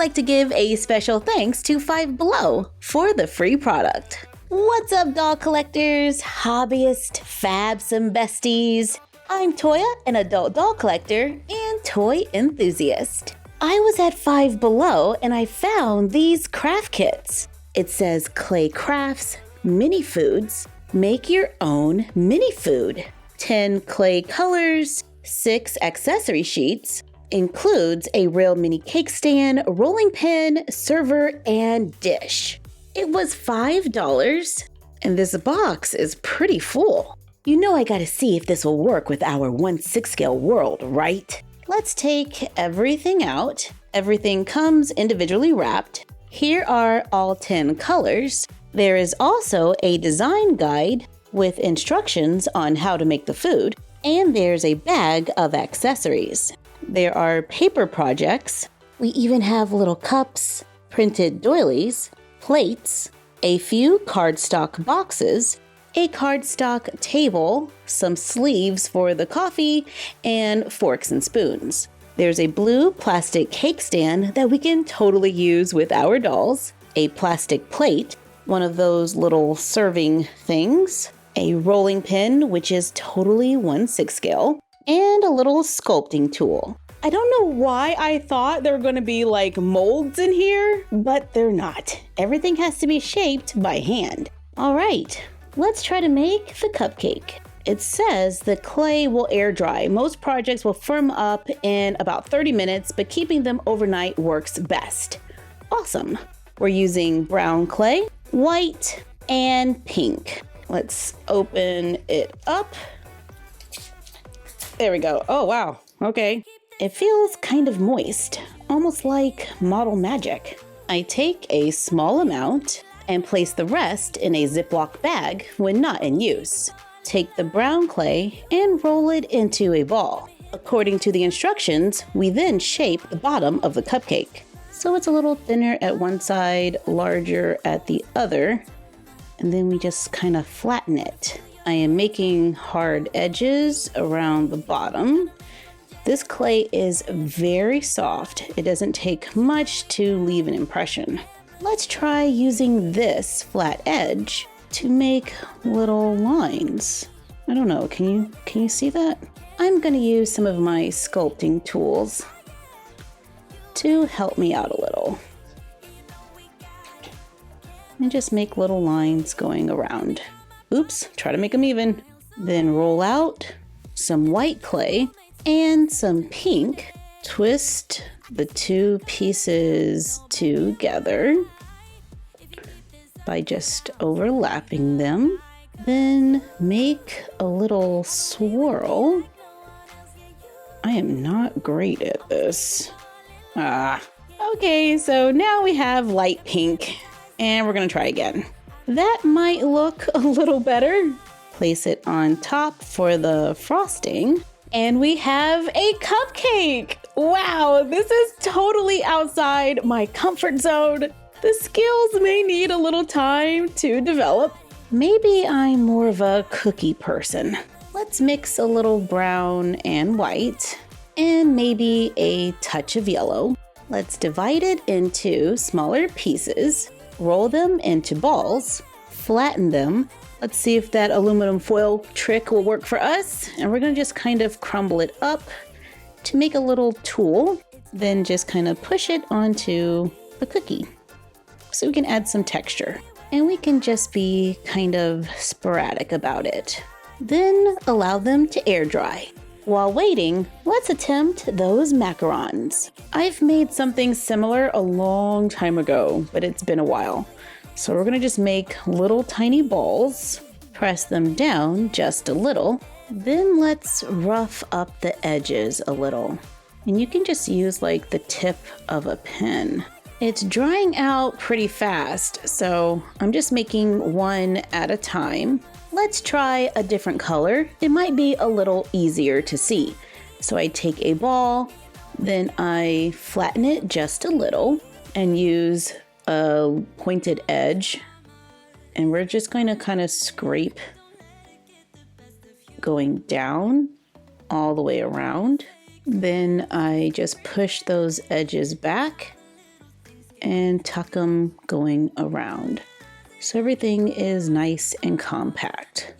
like to give a special thanks to FiveBelow for the free product. What's up, doll collectors, hobbyists, fabs, and besties? I'm Toya, an adult doll collector and toy enthusiast. I was at FiveBelow and I found these craft kits. It says clay crafts, mini foods, make your own mini food, 10 clay colors, 6 accessory sheets, includes a real mini cake stand, rolling pin, server, and dish. It was $5, and this box is pretty full. You know I gotta see if this will work with our 1/6 scale world, right? Let's take everything out. Everything comes individually wrapped. Here are all 10 colors. There is also a design guide with instructions on how to make the food, and there's a bag of accessories. There are paper projects. We even have little cups, printed doilies, plates, a few cardstock boxes, a cardstock table, some sleeves for the coffee, and forks and spoons. There's a blue plastic cake stand that we can totally use with our dolls, a plastic plate, one of those little serving things, a rolling pin, which is totally 1/6 scale, and a little sculpting tool. I don't know why I thought there were going to be like molds in here, but they're not. Everything has to be shaped by hand. All right, let's try to make the cupcake. It says the clay will air dry. Most projects will firm up in about 30 minutes, but keeping them overnight works best. Awesome. We're using brown clay, white, and pink. Let's open it up. There we go. Oh, wow. Okay. It feels kind of moist, almost like model magic. I take a small amount and place the rest in a Ziploc bag when not in use. Take the brown clay and roll it into a ball. According to the instructions, we then shape the bottom of the cupcake. So it's a little thinner at one side, larger at the other, and then we just kind of flatten it. I am making hard edges around the bottom. This clay is very soft. It doesn't take much to leave an impression. Let's try using this flat edge to make little lines. I don't know, can you see that? I'm gonna use some of my sculpting tools to help me out a little. And just make little lines going around. Oops, try to make them even. Then roll out some white clay and some pink. Twist the two pieces together by just overlapping them. Then make a little swirl. I am not great at this. Okay, so now we have light pink, and we're gonna try again. That might look a little better. Place it on top for the frosting. And we have a cupcake! Wow, this is totally outside my comfort zone. The skills may need a little time to develop. Maybe I'm more of a cookie person. Let's mix a little brown and white, and maybe a touch of yellow. Let's divide it into smaller pieces, roll them into balls, flatten them. Let's see if that aluminum foil trick will work for us. And we're gonna just kind of crumble it up to make a little tool, then just kind of push it onto the cookie so we can add some texture. And we can just be kind of sporadic about it. Then allow them to air dry. While waiting, let's attempt those macarons. I've made something similar a long time ago, but it's been a while. So we're gonna just make little tiny balls, press them down just a little, then let's rough up the edges a little. And you can just use like the tip of a pen. It's drying out pretty fast, so I'm just making one at a time. Let's try a different color. It might be a little easier to see. So I take a ball, then I flatten it just a little and use a pointed edge, and we're just going to kind of scrape going down all the way around. Then I just push those edges back and tuck them going around. So everything is nice and compact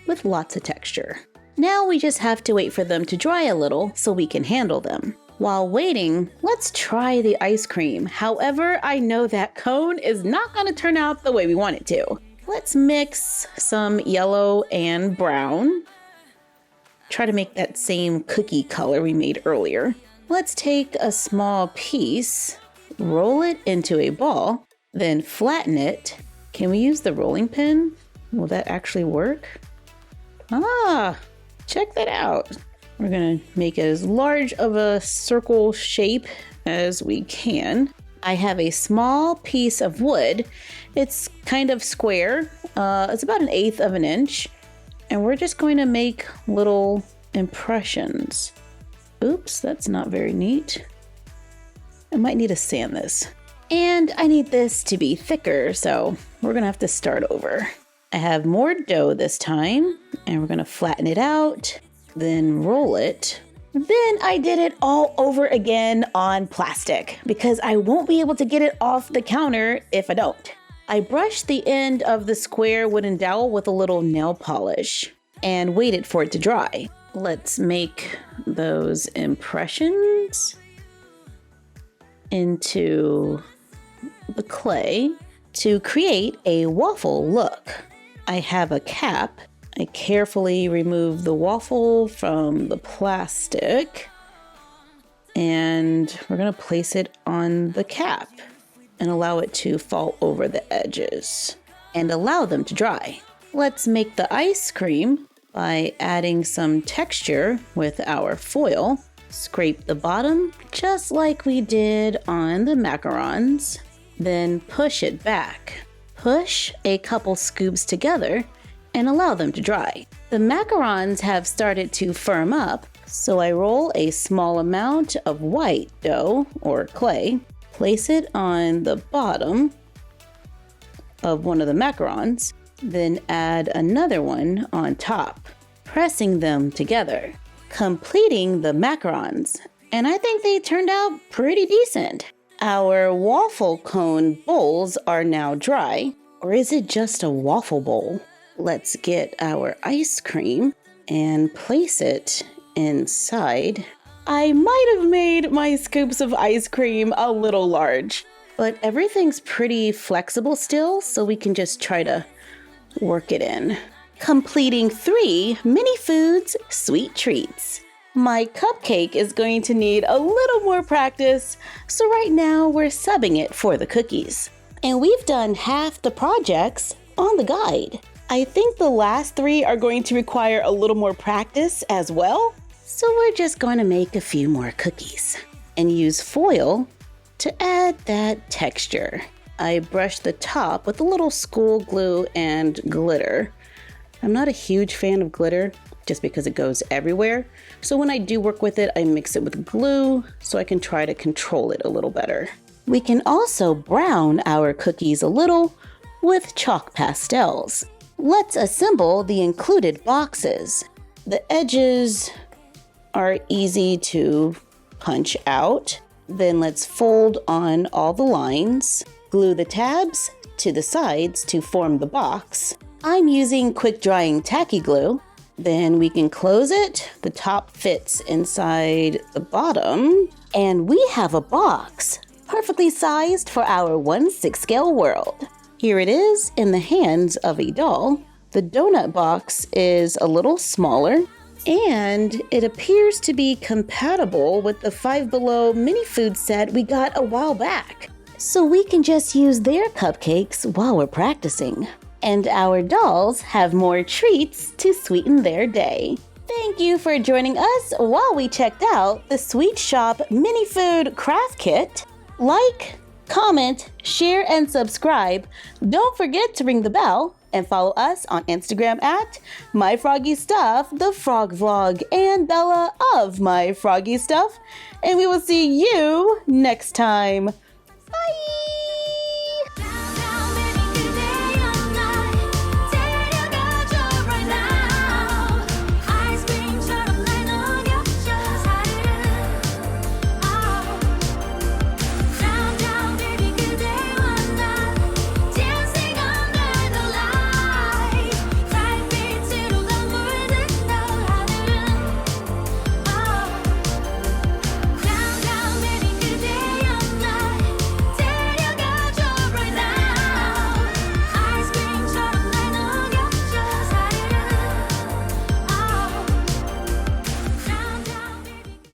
with lots of texture. Now we just have to wait for them to dry a little so we can handle them. While waiting, let's try the ice cream. However, I know that cone is not going to turn out the way we want it to. Let's mix some yellow and brown. Try to make that same cookie color we made earlier. Let's take a small piece, roll it into a ball, then flatten it. Can we use the rolling pin? Will that actually work? Ah, check that out. We're gonna make as large of a circle shape as we can. I have a small piece of wood. It's kind of square. It's about 1/8 of an inch. And we're just going to make little impressions. Oops, that's not very neat. I might need to sand this. And I need this to be thicker, so we're gonna have to start over. I have more dough this time, and we're gonna flatten it out, then roll it. Then I did it all over again on plastic because I won't be able to get it off the counter if I don't. I brushed the end of the square wooden dowel with a little nail polish and waited for it to dry. Let's make those impressions into the clay to create a waffle look. I have a cap. I carefully remove the waffle from the plastic and we're gonna place it on the cap and allow it to fall over the edges and allow them to dry. Let's make the ice cream by adding some texture with our foil. Scrape the bottom just like we did on the macarons, then push it back. Push a couple scoops together and allow them to dry. The macarons have started to firm up, so I roll a small amount of white dough or clay, place it on the bottom of one of the macarons, then add another one on top, pressing them together, completing the macarons, and I think they turned out pretty decent. Our waffle cone bowls are now dry, or is it just a waffle bowl? Let's get our ice cream and place it inside. I might have made my scoops of ice cream a little large, but everything's pretty flexible still, so we can just try to work it in. Completing 3 mini foods sweet treats. My cupcake is going to need a little more practice, so right now we're subbing it for the cookies. And we've done half the projects on the guide. I think the last 3 are going to require a little more practice as well, so we're just going to make a few more cookies and use foil to add that texture. I brushed the top with a little school glue and glitter. I'm not a huge fan of glitter just because it goes everywhere. So when I do work with it, I mix it with glue so I can try to control it a little better. We can also brown our cookies a little with chalk pastels. Let's assemble the included boxes. The edges are easy to punch out. Then let's fold on all the lines, glue the tabs to the sides to form the box. I'm using quick drying tacky glue. Then we can close it. The top fits inside the bottom. And we have a box, perfectly sized for our 1/6 scale world. Here it is in the hands of a doll. The donut box is a little smaller, and it appears to be compatible with the FiveBelow mini food set we got a while back. So we can just use their cupcakes while we're practicing. And our dolls have more treats to sweeten their day. Thank you for joining us while we checked out the Sweet Shop Mini Food Craft Kit. Like, comment, share, and subscribe. Don't forget to ring the bell and follow us on Instagram at MyFroggyStuff, the Frog Vlog, and Bella of MyFroggyStuff. And we will see you next time. Bye!